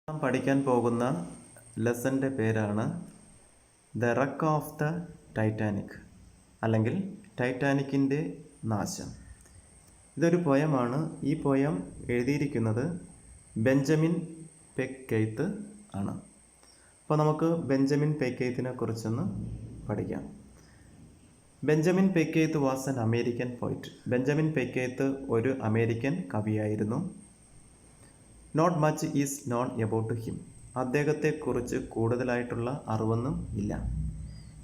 നാം പഠിക്കാൻ പോകുന്ന ലെസൻ്റെ പേരാണ് the wreck of the Titanic അല്ലെങ്കിൽ ടൈറ്റാനിക്കിൻ്റെ നാശം. ഇതൊരു പോയമാണ്. ഈ പോയം എഴുതിയിരിക്കുന്നത് ബെഞ്ചമിൻ പെക്കെയ്ത്ത് ആണ്. അപ്പോൾ നമുക്ക് ബെഞ്ചമിൻ പെക്കെയ്ത്തിനെ കുറിച്ചൊന്ന് പഠിക്കാം. Benjamin F Keith was an American poet. Benjamin F Keith ഒരു അമേരിക്കൻ കവിയായിരുന്നു. Not much is known about him. അദ്ദേഹത്തെക്കുറിച്ച് കൂടുതലായിട്ടുള്ള അറിവൊന്നും ഇല്ല.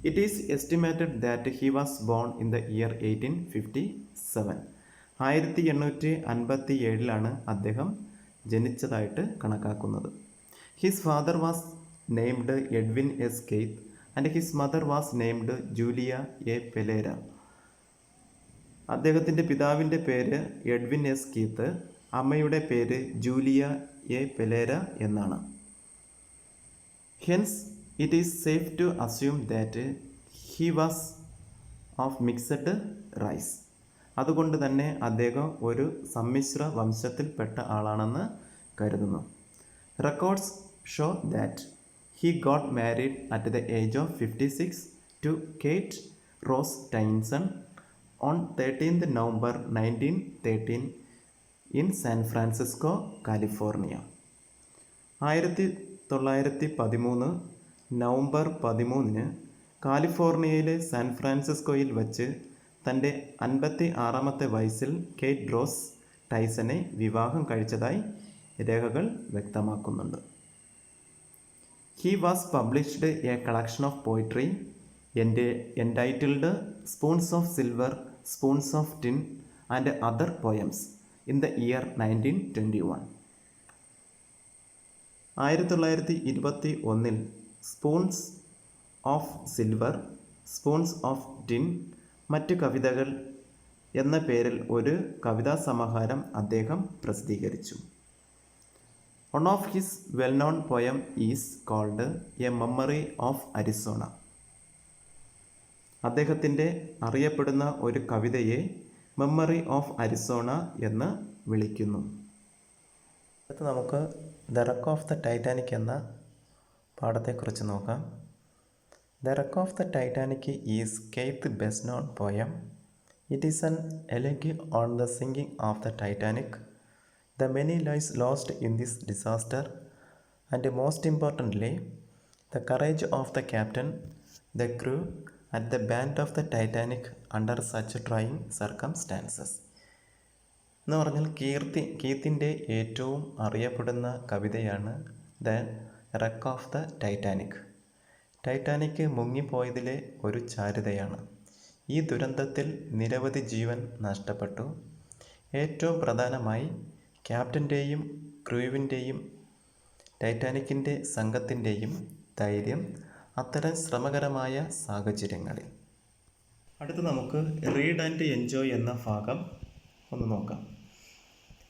It is estimated that he was born in the year 1857. 1857 അദ്ദേഹം ജനിച്ചതായിട്ട് കണക്കാക്കുന്നത്. His father was named Edwin S Keith and his mother was named Julia A Pelera. അദ്ദേഹത്തിൻ്റെ പിതാവിൻ്റെ പേര് എഡ്വിൻ എസ് കീത്ത്, അമ്മയുടെ പേര് ജൂലിയ എ പെലേര എന്നാണ്. Hence it is safe to assume that he was of mixed race. അതുകൊണ്ട് തന്നെ അദ്ദേഹം ഒരു സമ്മിശ്ര വംശത്തിൽപ്പെട്ട ആളാണെന്ന് കരുതുന്നു. Records show that he got married at the age of 56 to Kate Rose Tynson on 13th November 1913 in San Francisco, California. 1913 നവംബർ 13 കാലിഫോർണിയയിലെ സാൻ ഫ്രാൻസിസ്കോയിൽ വച്ച് തൻ്റെ 56ാമത്തെ വയസ്സിൽ കേറ്റ് റോസ് ടൈസനെ വിവാഹം കഴിച്ചതായി രേഖകൾ വ്യക്തമാക്കുന്നുണ്ട്. He was published a collection of poetry entitled spoons of silver, spoons of tin and other poems in the year 1921. 1921 spoons of silver, spoons of tin, മറ്റ് കവിതകൾ എന്ന പേരിൽ ഒരു കവിതാ സമാഹാരം അദ്ദേഹം പ്രസിദ്ധീകരിച്ചു. One of his well known poem is called a memory of Arizona. അദ്ദേഹത്തിൻ്റെ അറിയപ്പെടുന്ന ഒരു കവിതയെ മെമ്മറി ഓഫ് അരിസോണ എന്ന് വിളിക്കുന്നു. അടുത്ത് നമുക്ക് the wreck of the Titanic എന്ന പാഠത്തെക്കുറിച്ച് നോക്കാം. The wreck of the Titanic is Keith best known poem. It is an elegy on the sinking of the Titanic, the many lives lost in this disaster, and most importantly the courage of the captain, the crew and the band of the Titanic under such trying circumstances. എന്ന് പറഞ്ഞാൽ കീത്തിൻ്റെ ഏറ്റവും അറിയപ്പെടുന്ന കവിതയാണ് the wreck of the Titanic. Titanic മുങ്ങിപ്പോയതിലെ ഒരു ചാരുതയാണ്. ഈ ദുരന്തത്തിൽ നിരവധി ജീവൻ നഷ്ടപ്പെട്ടു. ഏറ്റവും പ്രധാനമായി ക്യാപ്റ്റൻ്റെയും ക്രൂവിൻ്റെയും ടൈറ്റാനിക്കിൻ്റെ സംഘത്തിൻ്റെയും ധൈര്യം അത്തരം ശ്രമകരമായ സാഹചര്യങ്ങളിൽ. അടുത്ത് നമുക്ക് റീഡ് ആൻഡ് എൻജോയ് എന്ന ഭാഗം ഒന്ന് നോക്കാം.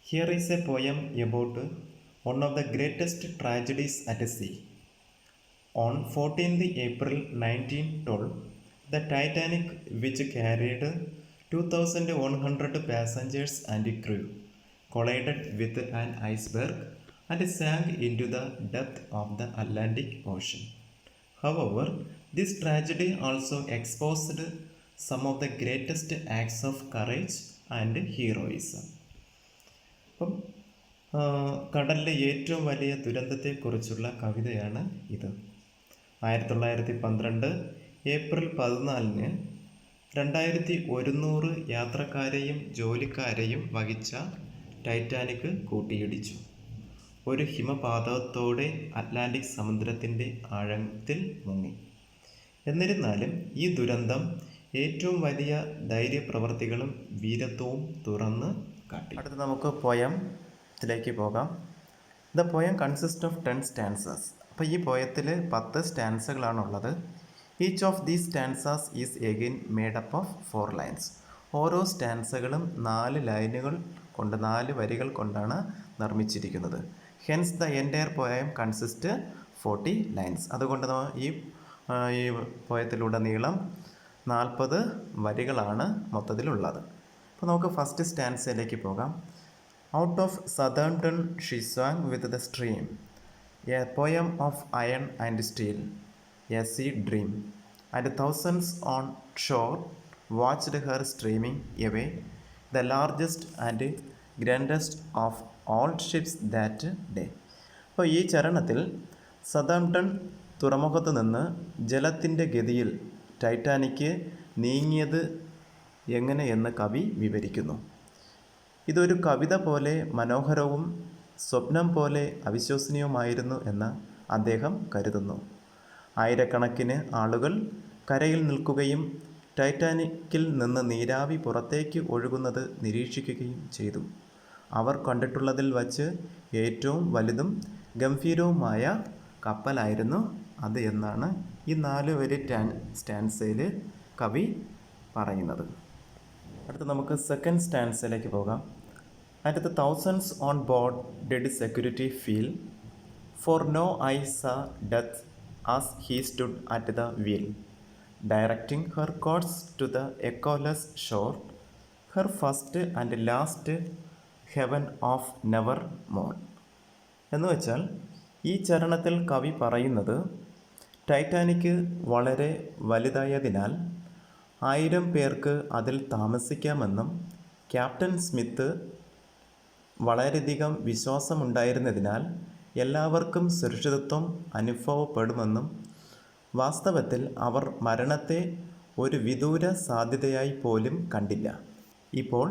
Here is A poem about one of the greatest tragedies at see. On 14th April 1912 the Titanic which carried 2100 passengers and crew collided with an iceberg and sank into the depth of the Atlantic Ocean. However, this tragedy also exposed some of the greatest acts of courage and heroism. അപ്പം കടലിലെ ഏറ്റവും വലിയ ദുരന്തത്തെക്കുറിച്ചുള്ള കവിതയാണ് ഇത്. 1912 April 14 2100 യാത്രക്കാരെയും ജോലിക്കാരെയും വഹിച്ച Titanic കൂട്ടിയിടിച്ചു. ഒരു ഹിമപാതത്തോടെ Atlantic സമുദ്രത്തിൻ്റെ ആഴത്തിൽ മുങ്ങി. എന്നിരുന്നാലും ഈ ദുരന്തം ഏറ്റവും വലിയ ധൈര്യപ്രവർത്തികളും വീരത്വവും തുറന്ന് കാട്ടി. അടുത്ത് നമുക്ക് പോയത്തിലേക്ക് പോകാം. The poem consist of 10 stanzas. അപ്പോൾ ഈ പോയത്തിൽ 10 സ്റ്റാൻസകളാണുള്ളത്. Each of these stanzas is again made up of 4 lines. ഓരോ സ്റ്റാൻസകളും 4 ലൈനുകൾ കൊണ്ട് 4 വരികൾ കൊണ്ടാണ് നിർമ്മിച്ചിരിക്കുന്നത്. Hence the entire poem consist 40 lines. അതുകൊണ്ട് ഈ പോയത്തിലുടനീളം 40 വരികളാണ് മൊത്തത്തിലുള്ളത്. അപ്പോൾ നമുക്ക് ഫസ്റ്റ് സ്റ്റാൻസയിലേക്ക് പോകാം. Out of southern she swung with the stream a poem of iron and steel, a sea dream, and thousands on shore watched her streaming away, the largest and grandest of all ships that day. അപ്പോൾ ഈ ചരണത്തിൽ Southampton തുറമുഖത്ത് നിന്ന് ജലത്തിൻ്റെ ഗതിയിൽ Titanic നീങ്ങിയത് എങ്ങനെയെന്ന് കവി വിവരിക്കുന്നു. ഇതൊരു കവിത പോലെ മനോഹരവും സ്വപ്നം പോലെ അവിശ്വസനീയവുമായിരുന്നു എന്ന് അദ്ദേഹം കരുതുന്നു. ആയിരക്കണക്കിന് ആളുകൾ കരയിൽ നിൽക്കുകയും ടൈറ്റാനിക്കിൽ നിന്ന് നീരാവി പുറത്തേക്ക് ഒഴുകുന്നത് നിരീക്ഷിക്കുകയും ചെയ്തു. അവർ കണ്ടിട്ടുള്ളതിൽ വച്ച് ഏറ്റവും വലുതും ഗംഭീരവുമായ കപ്പലായിരുന്നു അത് എന്നാണ് ഈ 4 വരി സ്റ്റാൻസയിൽ കവി പറയുന്നത്. അടുത്ത് നമുക്ക് സെക്കൻഡ് സ്റ്റാൻസയിലേക്ക് പോകാം. At the thousands on board did security feel, for no eye saw death as he stood at the wheel, directing her course to the echoless shore, her first and last heaven of nevermore. എന്ന് വെച്ചാൽ ഈ ചരണത്തിൽ കവി പറയുന്നത് Titanic വളരെ വലുതായതിനാൽ 1000 പേർക്ക് അതിൽ താമസിക്കാമെന്നും captain Smith വളരെയധികം വിശ്വാസമുണ്ടായിരുന്നതിനാൽ എല്ലാവർക്കും സുരക്ഷിതത്വം അനുഭവപ്പെടുമെന്നും വാസ്തവത്തിൽ അവർ മരണത്തെ ഒരു വിദൂര സാധ്യതയായി പോലും കണ്ടില്ല. ഇപ്പോൾ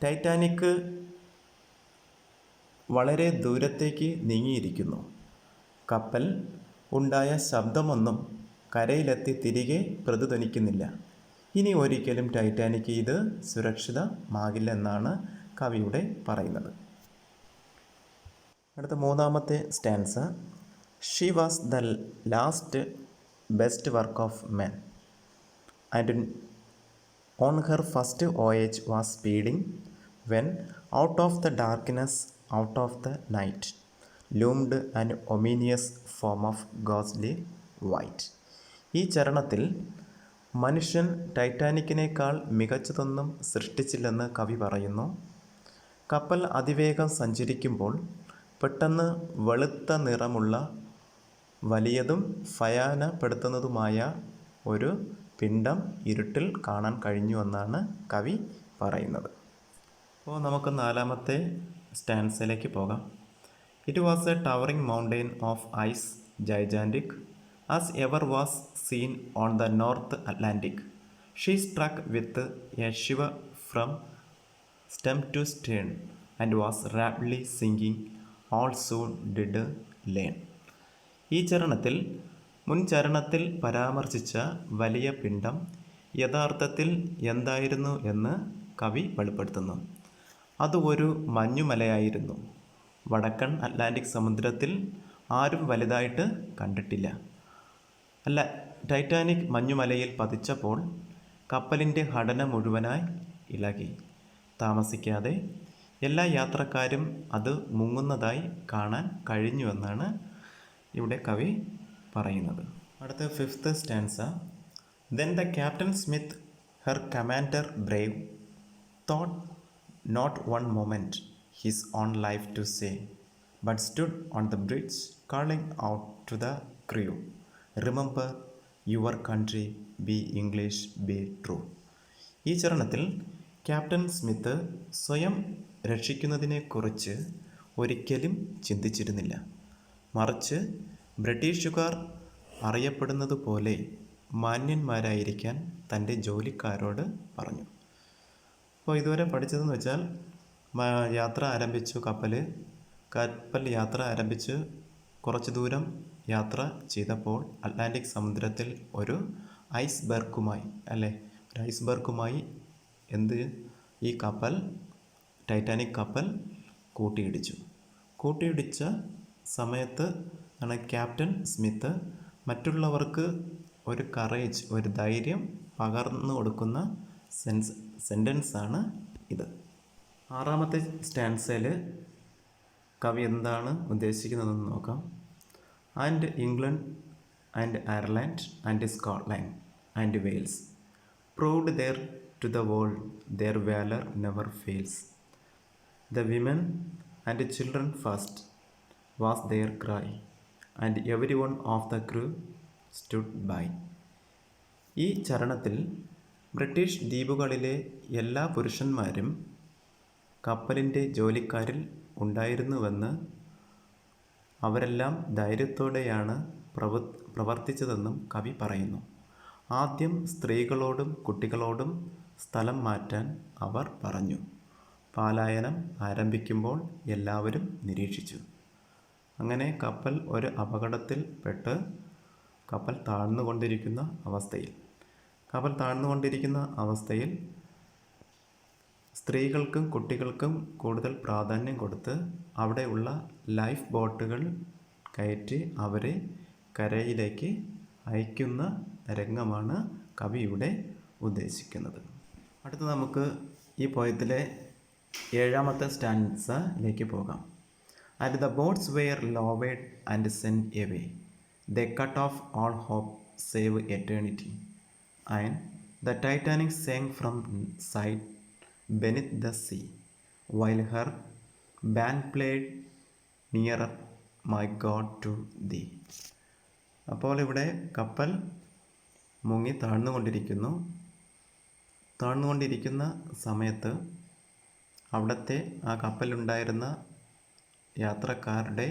ടൈറ്റാനിക് വളരെ ദൂരത്തേക്ക് നീങ്ങിയിരിക്കുന്നു. കപ്പൽ ഉണ്ടായ ശബ്ദമൊന്നും കരയിലെത്തി തിരികെ പ്രതിധ്വനിക്കുന്നില്ല. ഇനി ഒരിക്കലും ടൈറ്റാനിക് ഇത് സുരക്ഷിതമാകില്ലെന്നാണ് കവിയുടെ പറയുന്നത്. അടുത്ത മൂന്നാമത്തെ stanza. She was the last best work of men and on her first voyage was speeding when out of the darkness out of the night loomed an ominous form of ഗോസ്ലി white. ഈ ചരണത്തിൽ മനുഷ്യൻ ടൈറ്റാനിക്കിനേക്കാൾ മികച്ചതൊന്നും സൃഷ്ടിച്ചില്ലെന്ന് കവി പറയുന്നു. കപ്പൽ അതിവേഗം സഞ്ചരിക്കുമ്പോൾ പെട്ടെന്ന് വെളുത്ത നിറമുള്ള വലിയതും ഭയാനപ്പെടുത്തുന്നതുമായ ഒരു പിണ്ഡം ഇരുട്ടിൽ കാണാൻ കഴിഞ്ഞുവെന്നാണ് കവി പറയുന്നത്. അപ്പോൾ നമുക്ക് നാലാമത്തെ സ്റ്റാൻസയിലേക്ക് പോകാം. It was a towering mountain of ice gigantic as ever was seen on the North Atlantic. She struck with a shiver from stem to stern and was rapidly sinking. All soon did learn. ഈ ചരണത്തിൽ മുൻ ചരണത്തിൽ പരാമർശിച്ച വലിയ പിണ്ഡം യഥാർത്ഥത്തിൽ എന്തായിരുന്നു എന്ന് കവി വെളിപ്പെടുത്തുന്നു. അത് ഒരു മഞ്ഞുമലയായിരുന്നു. വടക്കൻ അറ്റ്ലാന്റിക് സമുദ്രത്തിൽ ആരും വലുതായിട്ട് കണ്ടിട്ടില്ല. ടൈറ്റാനിക് മഞ്ഞുമലയിൽ പതിച്ചപ്പോൾ കപ്പലിൻ്റെ ഘടന മുഴുവനായി ഇളകി. താമസിക്കാതെ എല്ലാ യാത്രക്കാരും അത് മുങ്ങുന്നതായി കാണാൻ കഴിഞ്ഞുവെന്നാണ് ഇവിടെ കവി പറയുന്നത്. അടുത്ത fifth stanza. Then the captain Smith her commander brave thought not one moment his own life to say but stood on the bridge calling out to the crew, remember your country, be English, be true. ഈ ചരണത്തിൽ captain Smith സ്വയം രക്ഷിക്കുന്നതിനെക്കുറിച്ച് ഒരിക്കലും ചിന്തിച്ചിരുന്നില്ല. മറിച്ച് ബ്രിട്ടീഷുകാർ അറിയപ്പെടുന്നത് പോലെ മാന്യന്മാരായിരിക്കാൻ തൻ്റെ ജോലിക്കാരോട് പറഞ്ഞു. അപ്പോൾ ഇതുവരെ പഠിച്ചതെന്ന് വെച്ചാൽ യാത്ര ആരംഭിച്ചു. കപ്പൽ യാത്ര ആരംഭിച്ച് കുറച്ച് ദൂരം യാത്ര ചെയ്തപ്പോൾ അറ്റ്ലാന്റിക് സമുദ്രത്തിൽ ഒരു ഐസ്ബർഗുമായി ഈ കപ്പൽ ടൈറ്റാനിക് കപ്പൽ കൂട്ടിയിടിച്ച സമയത്ത് ആണ് ക്യാപ്റ്റൻ സ്മിത്ത് മറ്റുള്ളവർക്ക് ഒരു കറേജ്, ഒരു ധൈര്യം പകർന്നു കൊടുക്കുന്ന സെൻറ്റൻസാണ് ഇത്. ആറാമത്തെ സ്റ്റാൻസയിൽ കവി എന്താണ് ഉദ്ദേശിക്കുന്നതെന്ന് നോക്കാം. And England and Ireland and Scotland and Wales proved there to the world their valor never fails. The women and children first was their cry, and every one of the crew stood by. ഈ ചരണത്തിൽ British ദ്വീപുകളിലെ എല്ലാ പുരുഷന്മാരും കപ്പലിൻ്റെ ജോലിക്കാരിൽ ഉണ്ടായിരുന്നുവെന്ന് അവരെല്ലാം ധൈര്യത്തോടെയാണ് പ്രവർത്തിച്ചതെന്നും കവി പറയുന്നു. ആദ്യം സ്ത്രീകളോടും കുട്ടികളോടും സ്ഥലം മാറ്റാൻ അവർ പറഞ്ഞു. പലായനം ആരംഭിക്കുമ്പോൾ എല്ലാവരും നിരീക്ഷിച്ചു. അങ്ങനെ കപ്പൽ ഒരു അപകടത്തിൽ പെട്ട് കപ്പൽ താഴ്ന്നുകൊണ്ടിരിക്കുന്ന അവസ്ഥയിൽ സ്ത്രീകൾക്കും കുട്ടികൾക്കും കൂടുതൽ പ്രാധാന്യം കൊടുത്ത് അവിടെയുള്ള ലൈഫ് ബോട്ടുകൾ കയറ്റി അവരെ കരയിലേക്ക് അയക്കുന്ന രംഗമാണ് കവി ഇവിടെ ഉദ്ദേശിക്കുന്നത്. അടുത്ത നമുക്ക് ഈ പോയത്തിലെ 7ാമത്തെ സ്റ്റാൻസയിലേക്ക് പോകാം. And the boats were lowered and sent away, they cut off all hope save eternity, and the Titanic sank from sight beneath the sea, while her band played nearer my God to thee. അപ്പോൾ ഇവിടെ കപ്പൽ മുങ്ങി താഴ്ന്നുകൊണ്ടിരിക്കുന്ന സമയത്ത് അവിടുത്തെ ആ കപ്പലുണ്ടായിരുന്ന യാത്രക്കാരുടെ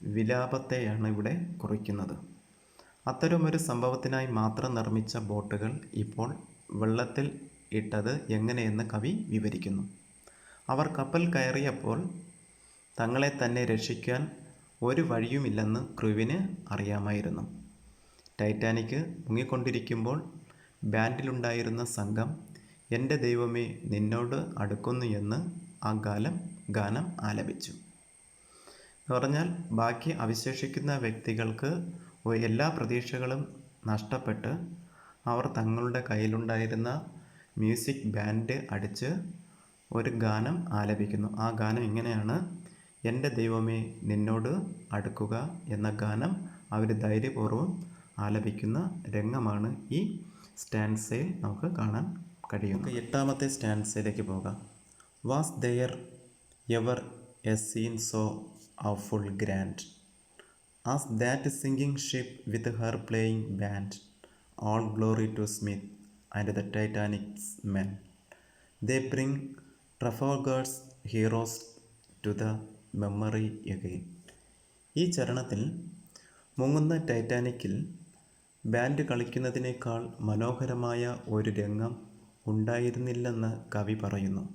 വിലാപത്തെയാണ് ഇവിടെ കുറിക്കുന്നത്. അത്തരമൊരു സംഭവത്തിനായി മാത്രം നിർമ്മിച്ച ബോട്ടുകൾ ഇപ്പോൾ വെള്ളത്തിൽ ഇട്ടത് എങ്ങനെയെന്ന് കവി വിവരിക്കുന്നു. അവർ കപ്പൽ കയറിയപ്പോൾ തങ്ങളെ തന്നെ രക്ഷിക്കാൻ ഒരു വഴിയുമില്ലെന്ന് ക്രൂവിന് അറിയാമായിരുന്നു. ടൈറ്റാനിക് മുങ്ങിക്കൊണ്ടിരിക്കുമ്പോൾ ബാൻഡിലുണ്ടായിരുന്ന സംഘം എൻ്റെ ദൈവമേ നിന്നോട് അടുക്കുന്നു എന്ന് ആ ഗാനം ആലപിച്ചു. എന്ന് പറഞ്ഞാൽ ബാക്കി അവശേഷിക്കുന്ന വ്യക്തികൾക്ക് എല്ലാ പ്രതീക്ഷകളും നഷ്ടപ്പെട്ട് അവർ തങ്ങളുടെ കയ്യിലുണ്ടായിരുന്ന മ്യൂസിക് ബാൻഡ് അടിച്ച് ഒരു ഗാനം ആലപിക്കുന്നു. ആ ഗാനം ഇങ്ങനെയാണ്: എൻ്റെ ദൈവമേ നിന്നോട് അടുക്കുക എന്ന ഗാനം അവർ ധൈര്യപൂർവ്വം ആലപിക്കുന്ന രംഗമാണ് ഈ സ്റ്റാൻസയിൽ നമുക്ക് കാണാൻ കഴിയുന്നത്. 8ാമത്തെ സ്റ്റാൻസയിലേക്ക് പോകാം. Was there ever a scene so awful grand as that sinking ship with her playing band, all glory to Smith and the Titanic's men, they bring Trafalgar's heroes to the memory again. ഈ ചരണത്തിൽ മുങ്ങുന്ന ടൈറ്റാനിക്കിൽ band കളിക്കുന്നതിനേക്കാൾ മനോഹരമായ ഒരു രംഗം ഉണ്ടായിരുന്നില്ലെന്ന് കവി പറയുന്നു.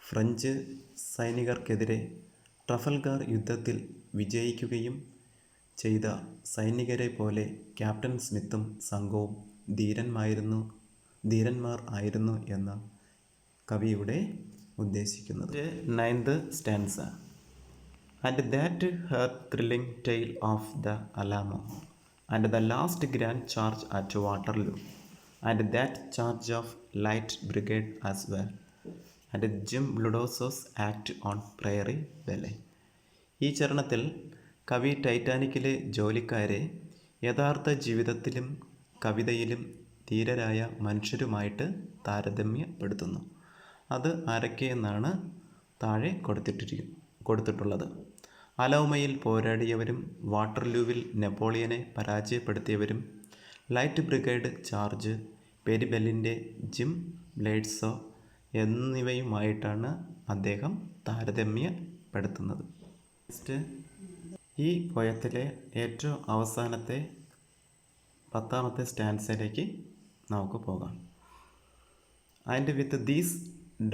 French സൈനികർക്കെതിരെ ട്രഫൽഗാർ യുദ്ധത്തിൽ വിജയിക്കുകയും ചെയ്ത സൈനികരെ പോലെ ക്യാപ്റ്റൻ സ്മിത്തും സംഘവും ധീരന്മാർ ആയിരുന്നു എന്ന് കവിയുടെ ഉദ്ദേശിക്കുന്നത്. 9th stanza. And that her thrilling tale of the Alamo and the last grand charge at Waterloo and that charge of light brigade as well and Jim Bludso's act on Prairie Belle. ഈ ചരണത്തിൽ കവി ടൈറ്റാനിക്കിലെ ജോലിക്കാരെ യഥാർത്ഥ ജീവിതത്തിലും കവിതയിലും ധീരരായ മനുഷ്യരുമായിട്ട് താരതമ്യപ്പെടുത്തുന്നു. അത് ആരൊക്കെയെന്നാണ് താഴെ കൊടുത്തിട്ടുള്ളത്. അലോമയിൽ പോരാടിയവരും വാട്ടർലൂവിൽ നെപ്പോളിയനെ പരാജയപ്പെടുത്തിയവരും ലൈറ്റ് ബ്രിഗേഡ് ചാർജ്, പെരിബെല്ലിൻ്റെ ജിം ബ്ലേഡ്സോ എന്നിവയുമായിട്ടാണ് അദ്ദേഹം താരതമ്യപ്പെടുത്തുന്നത്. നെക്സ്റ്റ്, ഈ പോയത്തിലെ ഏറ്റവും അവസാനത്തെ 10ാമത്തെ സ്റ്റാൻസയിലേക്ക് നമുക്ക് പോകാം. And with these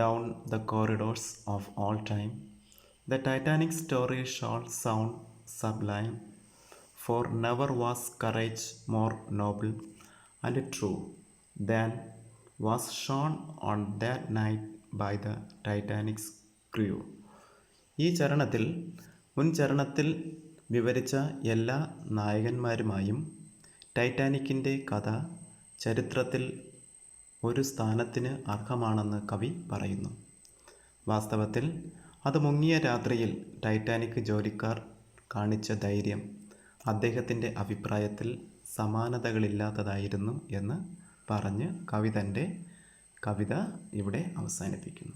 down the corridors of all time the Titanic story shall sound sublime, for never was courage more noble and true than was shown on that night by the Titanic's crew. ഈ ചരണത്തിൽ മുൻ ചരണത്തിൽ വിവരിച്ച എല്ലാ നായകന്മാരുമായും ടൈറ്റാനിക്കിൻ്റെ കഥ ചരിത്രത്തിൽ ഒരു സ്ഥാനത്തിന് അർഹമാണെന്ന് കവി പറയുന്നു. വാസ്തവത്തിൽ അത് മുങ്ങിയ രാത്രിയിൽ ടൈറ്റാനിക് ജോലിക്കാർ കാണിച്ച ധൈര്യം അദ്ദേഹത്തിൻ്റെ അഭിപ്രായത്തിൽ സമാനതകളില്ലാത്തതായിരുന്നു എന്ന് പറഞ്ഞ് കവി തൻ്റെ കവിത ഇവിടെ അവസാനിപ്പിക്കുന്നു.